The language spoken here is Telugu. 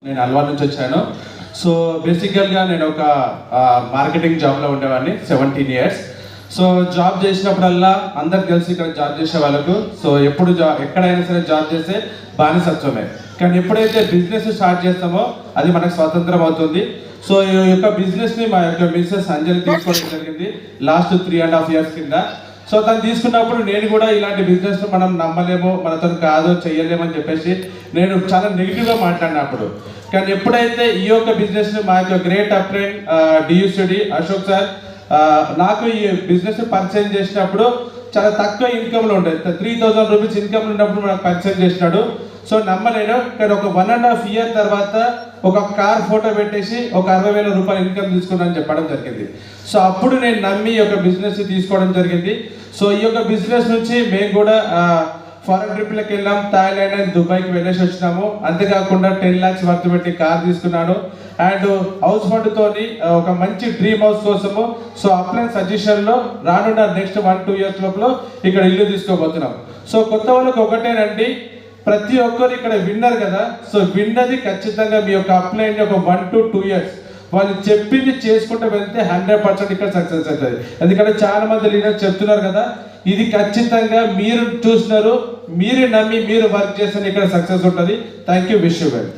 నేను అల్వార్ నుంచి వచ్చాను. సో బేసికల్గా నేను ఒక మార్కెటింగ్ జాబ్లో ఉండేవాడిని 17 years. సో జాబ్ చేసినప్పుడల్లా అందరికి తెలిసి ఇక్కడ జాబ్ చేసే వాళ్ళకు సో ఎప్పుడు ఎక్కడైనా సరే జాబ్ చేస్తే బానిసత్వమే. కానీ ఎప్పుడైతే బిజినెస్ స్టార్ట్ చేస్తామో అది మనకు స్వతంత్రం అవుతుంది. సో ఈ యొక్క బిజినెస్ని మా యొక్క మిస్సెస్ అంజలి తీసుకోవడం జరిగింది లాస్ట్ 3.5 years కింద. సో తను తీసుకున్నప్పుడు నేను కూడా ఇలాంటి బిజినెస్ మనం నమ్మలేము, మనతో కాదు, చెయ్యలేమని చెప్పేసి నేను చాలా నెగిటివ్గా మాట్లాడినప్పుడు. కానీ ఎప్పుడైతే ఈ యొక్క బిజినెస్ మా యొక్క గ్రేట్ అప్రెంట్ డియూసిడి అశోక్ సార్ నాకు ఈ బిజినెస్ పరిచయం చేసినప్పుడు చాలా తక్కువ ఇన్కమ్లో ఉండేది, 3,000 రూపీస్ ఇన్కమ్ ఉన్నప్పుడు నాకు పరిచయం చేసినాడు. సో నమ్మలేను. కానీ ఒక 1.5 year తర్వాత ఒక కార్ ఫోటో పెట్టేసి ఒక 60,000 రూపాయలు ఇన్కమ్ తీసుకున్నాను చెప్పడం జరిగింది. సో అప్పుడు నేను నమ్మి ఒక బిజినెస్ తీసుకోవడం జరిగింది. సో ఈ యొక్క బిజినెస్ నుంచి మేము కూడా ఫారెన్ ట్రిప్లకు వెళ్ళాం, థాయిలాండ్ అండ్ దుబాయ్కి వెళ్ళేసి వచ్చినాము. అంతేకాకుండా 10 lakhs వర్త్ పెట్టి కార్ తీసుకున్నాను. అండ్ హౌస్ ఫండ్తోని ఒక మంచి డ్రీమ్ హౌస్ కోసము సో అప్లైన్ సజెషన్లో రానున్న నెక్స్ట్ 1-2 years లోపల ఇక్కడ ఇల్లు తీసుకోబోతున్నాం. సో కొత్త వాళ్ళకి ఒకటేనండి, ప్రతి ఒక్కరు ఇక్కడ విన్నర్ కదా. సో విన్నది ఖచ్చితంగా మీ యొక్క అప్లైన్ ఒక 1 to 2 years వాళ్ళు చెప్పింది చేసుకుంటూ వెళ్తే 100% ఇక్కడ సక్సెస్ అవుతుంది. ఎందుకంటే చాలా మంది లీడర్స్ చెప్తున్నారు కదా, ఇది ఖచ్చితంగా మీరు చూసినారు, మీరు నమ్మి మీరు వర్క్ చేస్తే ఇక్కడ సక్సెస్ ఉంటుంది. Thank you, wish you well.